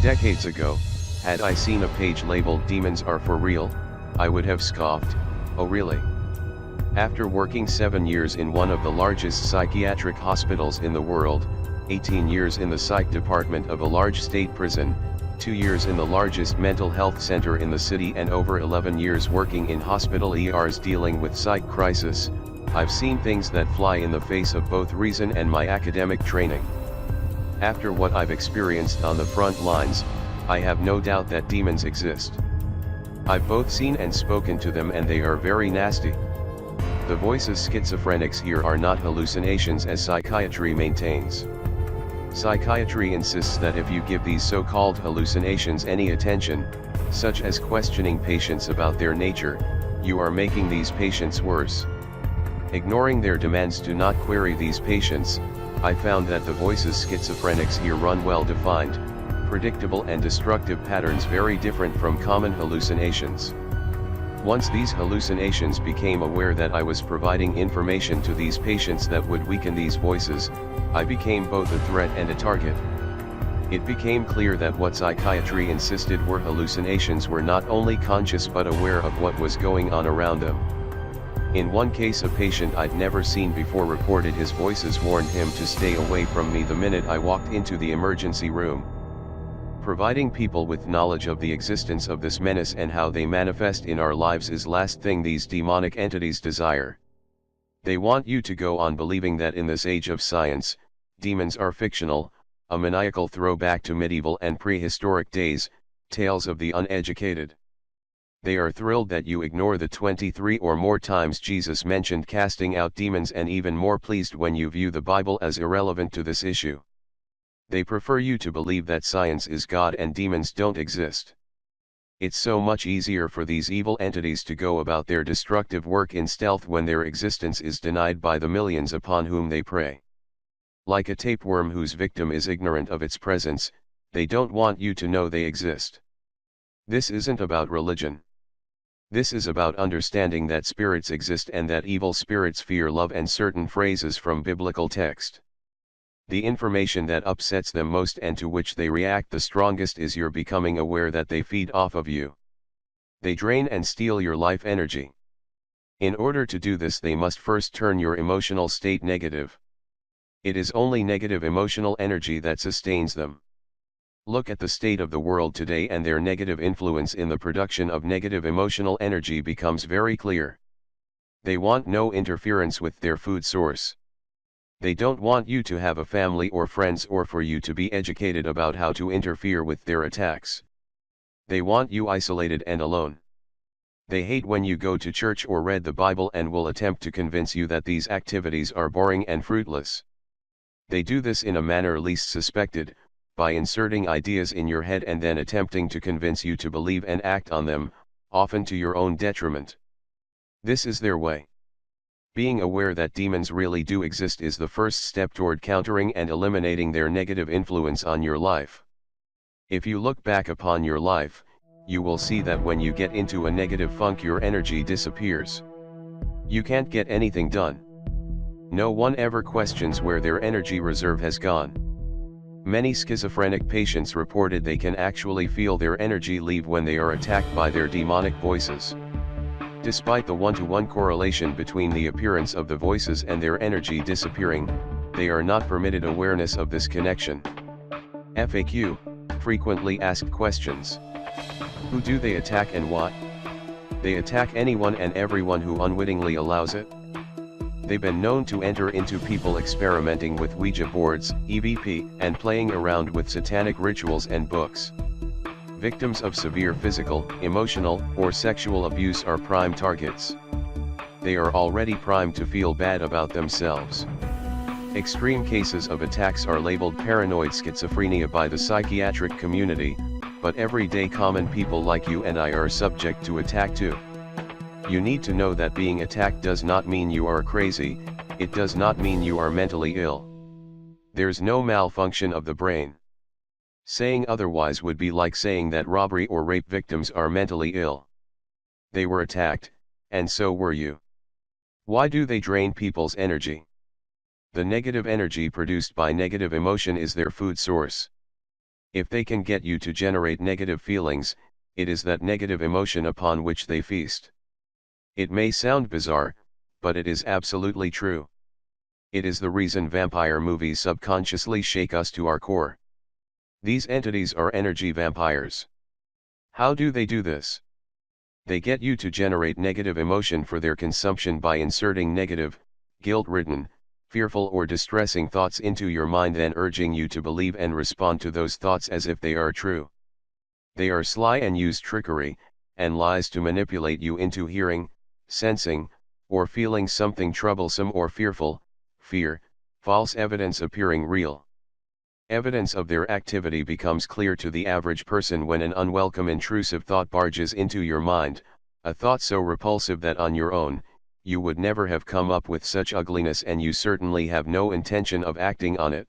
decades ago, had I seen a page labeled "Demons are for real," I would have scoffed, "Oh really?" After working 7 years in one of the largest psychiatric hospitals in the world, 18 years in the psych department of a large state prison, 2 years in the largest mental health center in the city, and over 11 years working in hospital ERs dealing with psych crisis, I've seen things that fly in the face of both reason and my academic training. After what I've experienced on the front lines, I have no doubt that demons exist. I've both seen and spoken to them, and they are very nasty. The voices schizophrenics hear are not hallucinations, as psychiatry maintains. Psychiatry insists that if you give these so-called hallucinations any attention, such as questioning patients about their nature, you are making these patients worse. Ignoring their demands to not query these patients, I found that the voices schizophrenics hear run well-defined, predictable and destructive patterns very different from common hallucinations. Once these hallucinations became aware that I was providing information to these patients that would weaken these voices, I became both a threat and a target. It became clear that what psychiatry insisted were hallucinations were not only conscious but aware of what was going on around them. In one case, a patient I'd never seen before reported his voices warned him to stay away from me the minute I walked into the emergency room. Providing people with knowledge of the existence of this menace and how they manifest in our lives is last thing these demonic entities desire. They want you to go on believing that in this age of science, demons are fictional, a maniacal throwback to medieval and prehistoric days, tales of the uneducated. They are thrilled that you ignore the 23 or more times Jesus mentioned casting out demons, and even more pleased when you view the Bible as irrelevant to this issue. They prefer you to believe that science is God and demons don't exist. It's so much easier for these evil entities to go about their destructive work in stealth when their existence is denied by the millions upon whom they prey. Like a tapeworm whose victim is ignorant of its presence, they don't want you to know they exist. This isn't about religion. This is about understanding that spirits exist and that evil spirits fear love and certain phrases from biblical text. The information that upsets them most and to which they react the strongest is your becoming aware that they feed off of you. They drain and steal your life energy. In order to do this, they must first turn your emotional state negative. It is only negative emotional energy that sustains them. Look at the state of the world today, and their negative influence in the production of negative emotional energy becomes very clear. They want no interference with their food source. They don't want you to have a family or friends, or for you to be educated about how to interfere with their attacks. They want you isolated and alone. They hate when you go to church or read the Bible and will attempt to convince you that these activities are boring and fruitless. They do this in a manner least suspected, by inserting ideas in your head and then attempting to convince you to believe and act on them, often to your own detriment. This is their way. Being aware that demons really do exist is the first step toward countering and eliminating their negative influence on your life. If you look back upon your life, you will see that when you get into a negative funk, your energy disappears. You can't get anything done. No one ever questions where their energy reserve has gone. Many schizophrenic patients reported they can actually feel their energy leave when they are attacked by their demonic voices. Despite the one-to-one correlation between the appearance of the voices and their energy disappearing, they are not permitted awareness of this connection. FAQ: frequently asked questions. Who do they attack and why? They attack anyone and everyone who unwittingly allows it. They've been known to enter into people experimenting with Ouija boards, EVP, and playing around with satanic rituals and books. Victims of severe physical, emotional, or sexual abuse are prime targets. They are already primed to feel bad about themselves. Extreme cases of attacks are labeled paranoid schizophrenia by the psychiatric community, but everyday common people like you and I are subject to attack too. You need to know that being attacked does not mean you are crazy, it does not mean you are mentally ill. There's no malfunction of the brain. Saying otherwise would be like saying that robbery or rape victims are mentally ill. They were attacked, and so were you. Why do they drain people's energy? The negative energy produced by negative emotion is their food source. If they can get you to generate negative feelings, it is that negative emotion upon which they feast. It may sound bizarre, but it is absolutely true. It is the reason vampire movies subconsciously shake us to our core. These entities are energy vampires. How do they do this? They get you to generate negative emotion for their consumption by inserting negative, guilt-ridden, fearful or distressing thoughts into your mind, then urging you to believe and respond to those thoughts as if they are true. They are sly and use trickery and lies to manipulate you into hearing, sensing, or feeling something troublesome or fearful, fear, false evidence appearing real. Evidence of their activity becomes clear to the average person when an unwelcome intrusive thought barges into your mind, a thought so repulsive that on your own, you would never have come up with such ugliness, and you certainly have no intention of acting on it.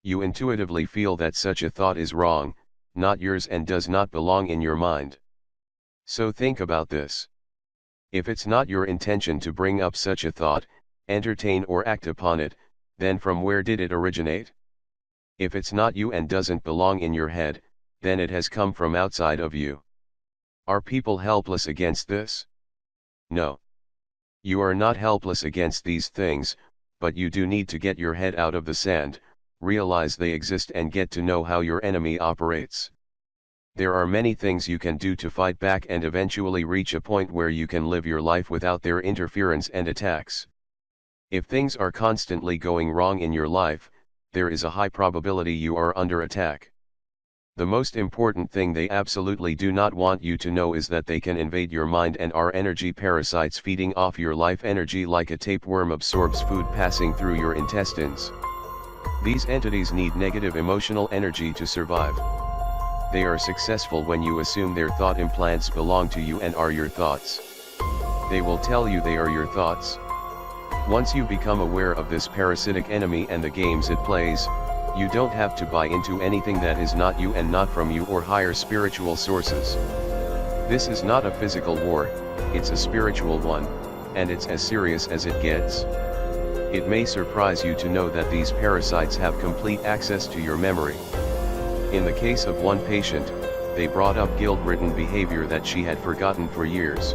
You intuitively feel that such a thought is wrong, not yours, and does not belong in your mind. So think about this. If it's not your intention to bring up such a thought, entertain or act upon it, then from where did it originate? If it's not you and doesn't belong in your head, then it has come from outside of you. Are people helpless against this? No. You are not helpless against these things, but you do need to get your head out of the sand, realize they exist, and get to know how your enemy operates. There are many things you can do to fight back and eventually reach a point where you can live your life without their interference and attacks. If things are constantly going wrong in your life, there is a high probability you are under attack. The most important thing they absolutely do not want you to know is that they can invade your mind and are energy parasites feeding off your life energy like a tapeworm absorbs food passing through your intestines. These entities need negative emotional energy to survive. They are successful when you assume their thought implants belong to you and are your thoughts. They will tell you they are your thoughts. Once you become aware of this parasitic enemy and the games it plays, you don't have to buy into anything that is not you and not from you or higher spiritual sources. This is not a physical war, it's a spiritual one, and it's as serious as it gets. It may surprise you to know that these parasites have complete access to your memory. In the case of one patient, they brought up guilt-ridden behavior that she had forgotten for years.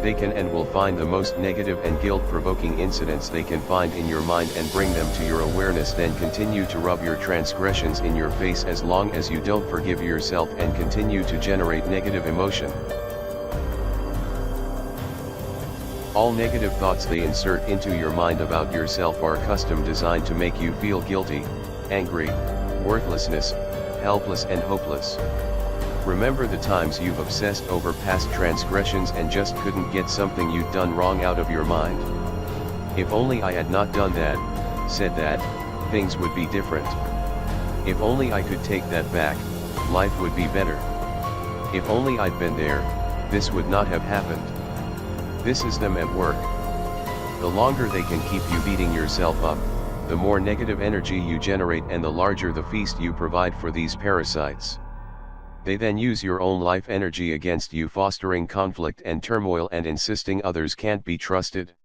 They can and will find the most negative and guilt-provoking incidents they can find in your mind and bring them to your awareness, then continue to rub your transgressions in your face as long as you don't forgive yourself and continue to generate negative emotion. All negative thoughts they insert into your mind about yourself are custom designed to make you feel guilty, angry, worthlessness, helpless and hopeless. Remember the times you've obsessed over past transgressions and just couldn't get something you'd done wrong out of your mind. If only I had not done that, said that, things would be different. If only I could take that back, life would be better. If only I'd been there, this would not have happened. This is them at work. The longer they can keep you beating yourself up, the more negative energy you generate and the larger the feast you provide for these parasites. They then use your own life energy against you, fostering conflict and turmoil and insisting others can't be trusted.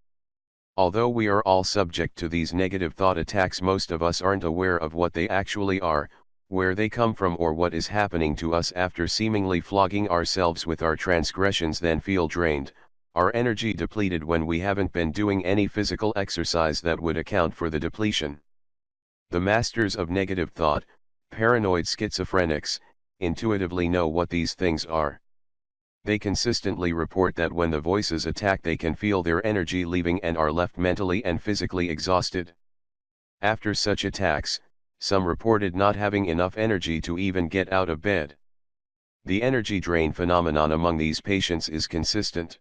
Although we are all subject to these negative thought attacks, most of us aren't aware of what they actually are, where they come from, or what is happening to us after seemingly flogging ourselves with our transgressions, then feel drained, our energy depleted when we haven't been doing any physical exercise that would account for the depletion. The masters of negative thought, paranoid schizophrenics, intuitively know what these things are. They consistently report that when the voices attack, they can feel their energy leaving and are left mentally and physically exhausted. After such attacks, some reported not having enough energy to even get out of bed. The energy drain phenomenon among these patients is consistent.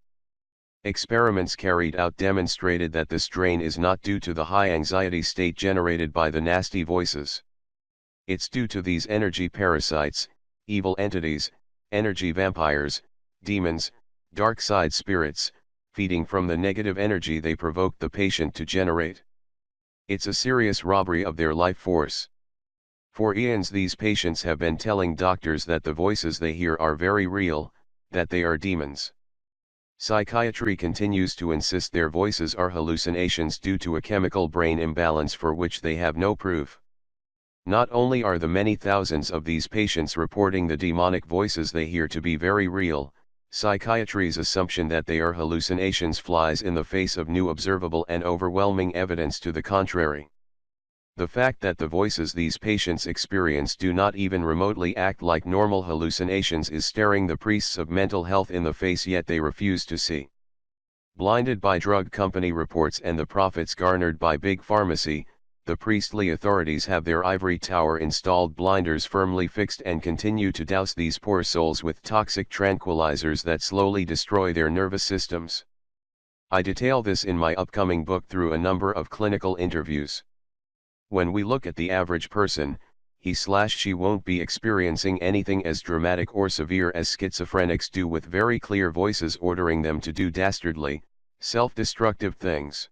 Experiments carried out demonstrated that this drain is not due to the high anxiety state generated by the nasty voices. It's due to these energy parasites, evil entities, energy vampires, demons, dark side spirits, feeding from the negative energy they provoke the patient to generate. It's a serious robbery of their life force. For eons these patients have been telling doctors that the voices they hear are very real, that they are demons. Psychiatry continues to insist their voices are hallucinations due to a chemical brain imbalance for which they have no proof. Not only are the many thousands of these patients reporting the demonic voices they hear to be very real, psychiatry's assumption that they are hallucinations flies in the face of new observable and overwhelming evidence to the contrary. The fact that the voices these patients experience do not even remotely act like normal hallucinations is staring the priests of mental health in the face, yet they refuse to see. Blinded by drug company reports and the profits garnered by big pharmacy, the priestly authorities have their ivory tower installed blinders firmly fixed and continue to douse these poor souls with toxic tranquilizers that slowly destroy their nervous systems. I detail this in my upcoming book through a number of clinical interviews. When we look at the average person, he/she won't be experiencing anything as dramatic or severe as schizophrenics do, with very clear voices ordering them to do dastardly, self-destructive things.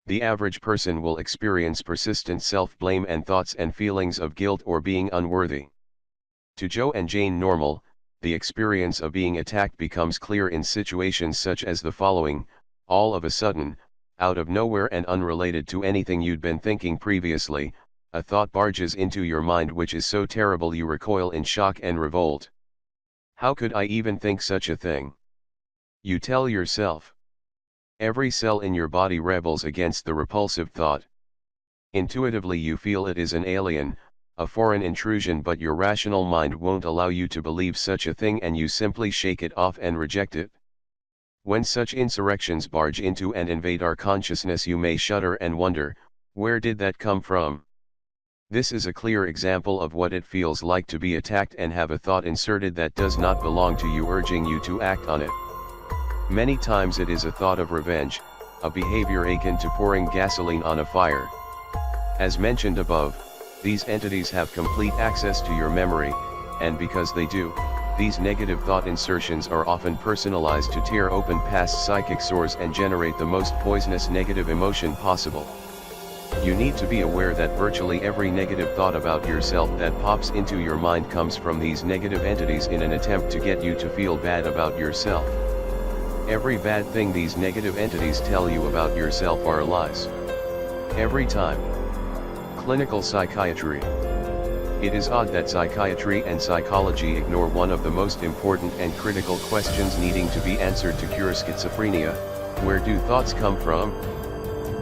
The average person will experience persistent self-blame and thoughts and feelings of guilt or being unworthy. To Joe and Jane Normal, the experience of being attacked becomes clear in situations such as the following: all of a sudden, out of nowhere and unrelated to anything you'd been thinking previously, a thought barges into your mind which is so terrible you recoil in shock and revolt. How could I even think such a thing? You tell yourself. Every cell in your body rebels against the repulsive thought. Intuitively you feel it is an alien, a foreign intrusion, but your rational mind won't allow you to believe such a thing and you simply shake it off and reject it. When such insurrections barge into and invade our consciousness, you may shudder and wonder, where did that come from? This is a clear example of what it feels like to be attacked and have a thought inserted that does not belong to you, urging you to act on it. Many times it is a thought of revenge, a behavior akin to pouring gasoline on a fire. As mentioned above, these entities have complete access to your memory, and because they do, these negative thought insertions are often personalized to tear open past psychic sores and generate the most poisonous negative emotion possible. You need to be aware that virtually every negative thought about yourself that pops into your mind comes from these negative entities in an attempt to get you to feel bad about yourself. Every bad thing these negative entities tell you about yourself are lies. Every time. Clinical psychiatry. It is odd that psychiatry and psychology ignore one of the most important and critical questions needing to be answered to cure schizophrenia: where do thoughts come from?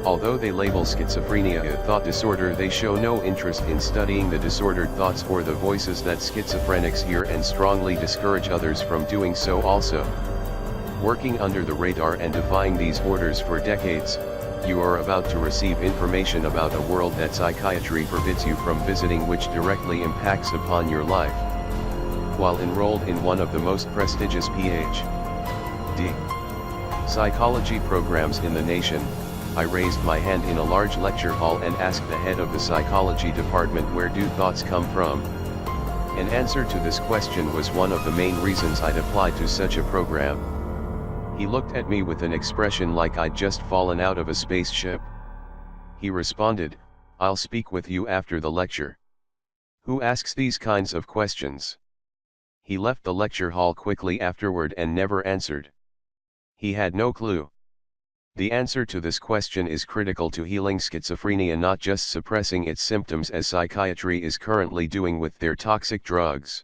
Although they label schizophrenia a thought disorder, they show no interest in studying the disordered thoughts or the voices that schizophrenics hear, and strongly discourage others from doing so also. Working under the radar and defying these orders for decades, you are about to receive information about a world that psychiatry forbids you from visiting, which directly impacts upon your life. While enrolled in one of the most prestigious Ph.D. psychology programs in the nation, I raised my hand in a large lecture hall and asked the head of the psychology department, where do thoughts come from? An answer to this question was one of the main reasons I'd applied to such a program. He looked at me with an expression like I'd just fallen out of a spaceship. He responded, "I'll speak with you after the lecture." Who asks these kinds of questions? He left the lecture hall quickly afterward and never answered. He had no clue. The answer to this question is critical to healing schizophrenia, not just suppressing its symptoms as psychiatry is currently doing with their toxic drugs.